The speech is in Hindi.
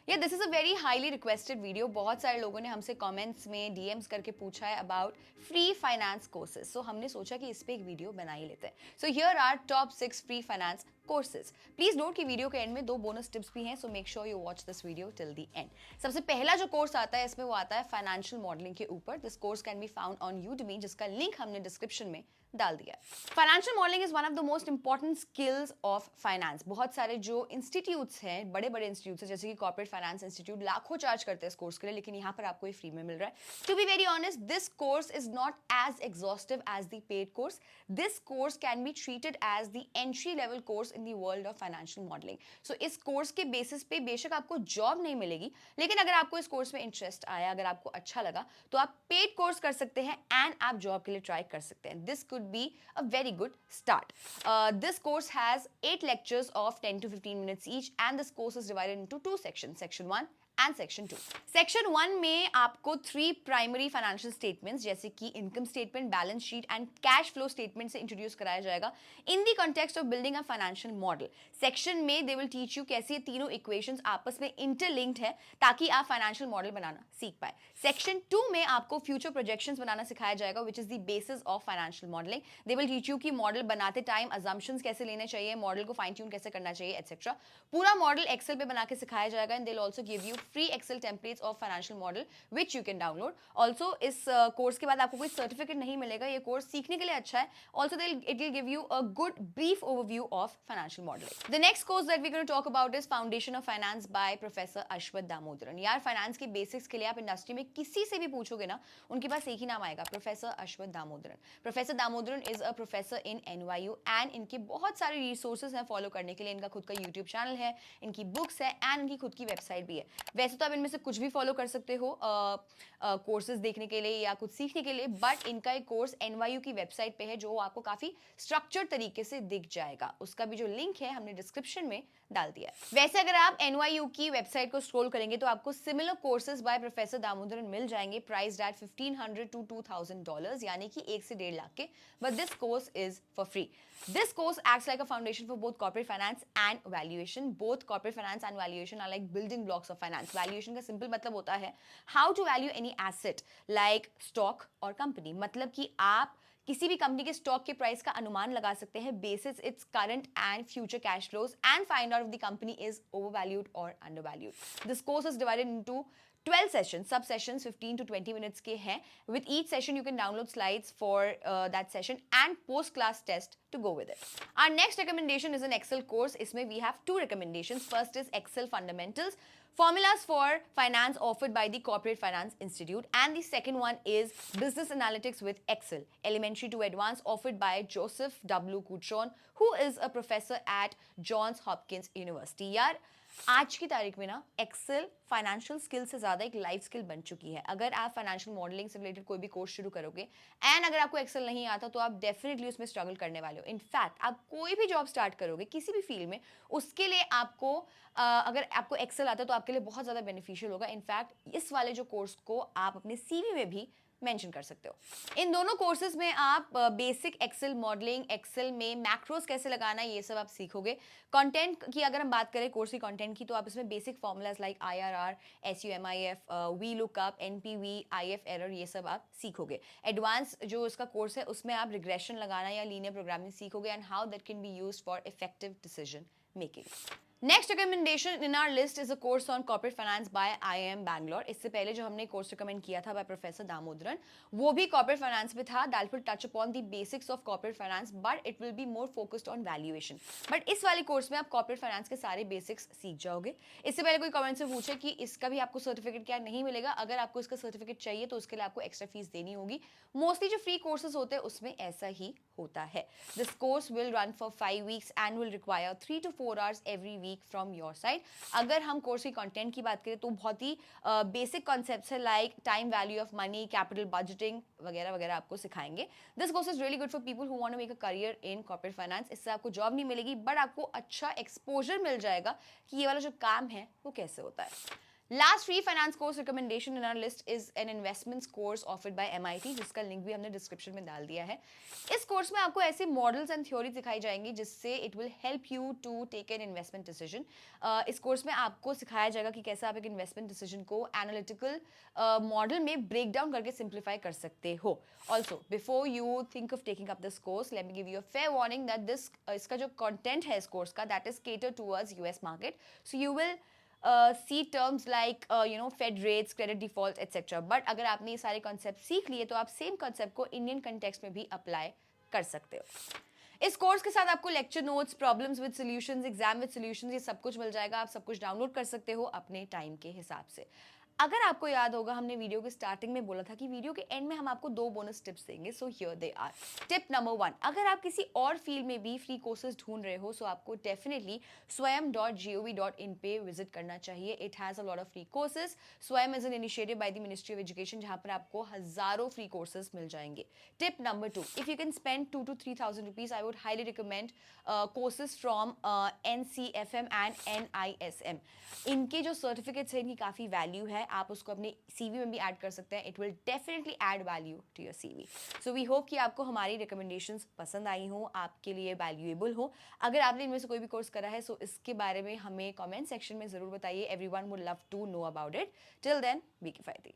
या this is a very highly requested video. बहुत सारे लोगों ने हमसे कमेंट्स में डीएम्स करके पूछा है अबाउट फ्री फाइनेंस कोर्सेज, सो हमने सोचा कि इस पे एक वीडियो बना ही लेते हैं। So here are top 6 free finance courses. Please note कि वीडियो के एंड में 2 बोनस टिप्स भी हैं, so make sure you watch this video till the end. सबसे पहला जो कोर्स आता है इसमें वो आता है फाइनेंशियल मॉडलिंग के ऊपर। This course can be found on Udemy, जिसका लिंक हमने डिस्क्रिप्शन में डाल दिया है। Financial modelling is one of the most important skills of finance. बहुत सारे जो इंस्टीट्यूट्स हैं, बड़े बड़े इंस्टीट्यूट्स हैं, जैसे कि कॉर्पोरेट फाइनेंस इंस्टीट्यूट, लाखों चार्ज करते हैं इस कोर्स के लिए, लेकिन यहाँ पर आपको ये फ्री में मिल रहा है। To be very honest, this course is not as exhaustive as the paid course. This course can be treated as the entry level course in the world of financial modelling. So इस कोर्स के बेसिस पे बेशक आपको जॉब नहीं मिलेगी, लेकिन अगर आपको इस कोर्स में इंटरेस्ट आया, अगर आपको अच्छा लगा, तो आप पेड कोर्स कर सकते हैं एंड आप जॉब के लिए ट्राई कर सकते हैं। This could be a very good start. This course has 8 lectures of 10 to 15 minutes each, and this course is divided into 2 sections, section 1 and section 2। Section 1 में आपको 3 प्राइमरी फाइनेंशियल स्टेटमेंट्स जैसे कि income statement, balance sheet and cash flow statement से इंट्रोड्यूस कराया जाएगा in the context of building a financial model. Section में दे विल टीच यू कैसे ये तीनों इक्वेशंस आपस में इंटरलिंक्ड है ताकि आप फाइनेंशियल मॉडल बनाना सीख पाए। सेक्शन 2 में आपको फ्यूचर प्रोजेक्शंस बनाना सिखाया जाएगा, which is the basis of financial modelling. They will teach you कि मॉडल बनाते टाइम अजम्पशंस कैसे लेने चाहिए, मॉडल को फाइन ट्यून कैसे करना चाहिए, एटसेट्रा। पूरा मॉडल एक्सेल पे बना के सिखाया जाएगा and they will also give you free Excel templates of financial model which you can download. Also इस कोर्स के बाद आपको कोई सर्टिफिकेट नहीं मिलेगा, ये कोर्स सीखने के लिए अच्छा है। Also it will give you a good brief overview of financial modelling. The next course that we going to talk about is foundation of finance by professor Ashwath Damodaran. यार फाइनेंस के बेसिक्स के लिए आप इंडस्ट्री में किसी से भी पूछोगे ना, उनके पास एक ही नाम आएगा, professor Ashwath Damodaran. Professor Damodaran is a professor in NYU and इनके बहुत सारे रिसोर्सेज हैं फॉलो करने के लिए। इनका खुद का यूट्यूब चैनल है, इनकी बुक्स है एंड इनकी खुद की वेबसाइट भी है। वैसे तो आप इनमें से कुछ भी फॉलो कर सकते हो कोर्सेज देखने के लिए या कुछ सीखने के लिए, बट इनका एक कोर्स NYU की वेबसाइट पे है जो आपको काफी स्ट्रक्चर्ड तरीके से दिख जाएगा। उसका भी जो लिंक है हमने डिस्क्रिप्शन में डाल दिया है। वैसे अगर आप NYU की वेबसाइट को स्क्रॉल करेंगे तो आपको similar courses by professor Damodaran मिल जाएंगे, प्राइस्ड एट $1,500 to $2,000, यानी कि 1 से 1.5 लाख के। But this course is for free. This course acts like a foundation for both corporate finance and valuation. Both corporate finance and valuation are like building blocks of finance. Valuation का simple मतलब होता है how to value any asset like stock or company. मतलब कि आप किसी भी कंपनी के स्टॉक के प्राइस का अनुमान लगा सकते हैं basis its current and future cash flows and find out if the company is overvalued और undervalued. This course is divided into 12 sessions, sub sessions 15 to 20 minutes के हैं. With each session you can download slides for that session and post class test to go with it. Our next recommendation is an Excel course. इसमें we have 2 recommendations. First is Excel fundamentals, formulas for finance offered by the Corporate Finance Institute, and the second one is business analytics with Excel, elementary to advanced, offered by Joseph W. Coutron, who is a professor at Johns Hopkins University. यार आज की तारीख में ना एक्सेल फाइनेंशियल स्किल से ज्यादा एक लाइफ स्किल बन चुकी है। अगर आप फाइनेंशियल मॉडलिंग से रिलेटेड कोई भी कोर्स शुरू करोगे एंड अगर आपको एक्सेल नहीं आता तो आप डेफिनेटली उसमें स्ट्रगल करने वाले हो। इनफैक्ट आप कोई भी जॉब स्टार्ट करोगे किसी भी फील्ड में, उसके लिए आपको अगर आपको एक्सेल आता है तो आपके लिए बहुत ज़्यादा बेनिफिशियल होगा। इनफैक्ट इस वाले जो कोर्स को आप अपने CV में भी मेंशन कर सकते हो। इन दोनों कोर्सेज में आप बेसिक एक्सेल मॉडलिंग, एक्सेल में मैक्रोस कैसे लगाना, ये सब आप सीखोगे। कंटेंट की अगर हम बात करें कोर्स की कंटेंट की, तो आप इसमें basic formulas like IRR, SUMIF, V lookup, NPV, IF error, ये सब आप सीखोगे। एडवांस जो इसका कोर्स है उसमें आप रिग्रेशन लगाना या लीनियर प्रोग्रामिंग सीखोगे and how that can be used for effective decision making. Next recommendation in our list is a course on corporate finance by IIM Bangalore. इससे पहले जो हमने कोर्स रिकमेंड किया था बाय प्रोफेसर दामोदरन, वो भी कॉर्पोरेट फाइनेंस में था। That will touch upon the basics of corporate finance, but it will be more focused on valuation. But इस वाले कोर्स में आप कॉर्पोरेट फाइनेंस के सारे बेसिक्स सीख जाओगे। इससे पहले कोई कमेंट से पूछे कि इसका भी आपको सर्टिफिकेट क्या नहीं मिलेगा, अगर आपको इसका सर्टिफिकेट चाहिए तो उसके लिए आपको एक्स्ट्रा फीस देनी होगी। मोस्टली जो फ्री कोर्सेज होते हैं उसमें ऐसा ही होता है। This course will run for 5 weeks and will require 3 to 4 hours every week from your side. अगर हम कोर्स की कंटेंट की बात करें तो बहुत ही बेसिक कॉन्सेप्ट्स है like time value of money, capital budgeting वगैरह वगैरह आपको सिखाएंगे। This course is really good for people who want to make a career in corporate finance. इससे आपको जॉब नहीं मिलेगी बट आपको अच्छा एक्सपोजर मिल जाएगा कि ये वाला जो काम है वो कैसे होता है। Last free finance course recommendation in our list is an investments course offered by MIT, जिसका लिंक भी हमने डिस्क्रिप्शन में डाल दिया है। इस कोर्स में आपको ऐसे मॉडल्स एंड थ्योरी दिखाई जाएंगी जिससे it will help you to take an investment decision. इस कोर्स में आपको सिखाया जाएगा कि कैसे आप एक इन्वेस्टमेंट डिसीजन को एनालिटिकल मॉडल में ब्रेक डाउन करके सिंप्लीफाई कर सकते हो। Also before you think of taking up this course, let me give you a fair warning that this इसका जो कंटेंट है इस कोर्स का, that is cater towards US market, so you will see terms like Fed rates, credit defaults, etc. But अगर आपने ये सारे कॉन्सेप्ट सीख लिए तो आप सेम कॉन्सेप्ट को इंडियन कंटेक्स्ट में भी अप्लाई कर सकते हो। इस कोर्स के साथ आपको lecture notes, problems with solutions, exam with solutions, ये सब कुछ मिल जाएगा। आप सब कुछ डाउनलोड कर सकते हो अपने टाइम के हिसाब से। अगर आपको याद होगा, हमने वीडियो के स्टार्टिंग में बोला था कि वीडियो के एंड में हम आपको 2 बोनस टिप्स देंगे। So here they are. Tip number 1, अगर आप किसी और फील्ड में भी फ्री कोर्सेज ढूंढ रहे हो, सो आपको डेफिनेटली swayam.gov.in पे विजिट करना चाहिए। It has a lot of free courses. Swayam is an initiative by the ministry of education, जहां पर आपको हजारों फ्री कोर्सेज मिल जाएंगे। Tip number 2, if you can spend 2 to 3,000 rupees, I would highly recommend courses from NCFM and NISM। इनके जो सर्टिफिकेट्स हैं, इनकी काफ़ी वैल्यू है। आप उसको अपने सीवी में भी ऐड कर सकते हैं। It will definitely add value to your CV. So we hope कि आपको हमारी रिकमेंडेशंस पसंद आई हो, आपके लिए वैल्यूएबल हो। अगर आपने इनमें से कोई भी कोर्स करा है, सो इसके बारे में हमें कमेंट सेक्शन में ज़रूर बताइए। Everyone would love to know about it. Till then, be किफायती।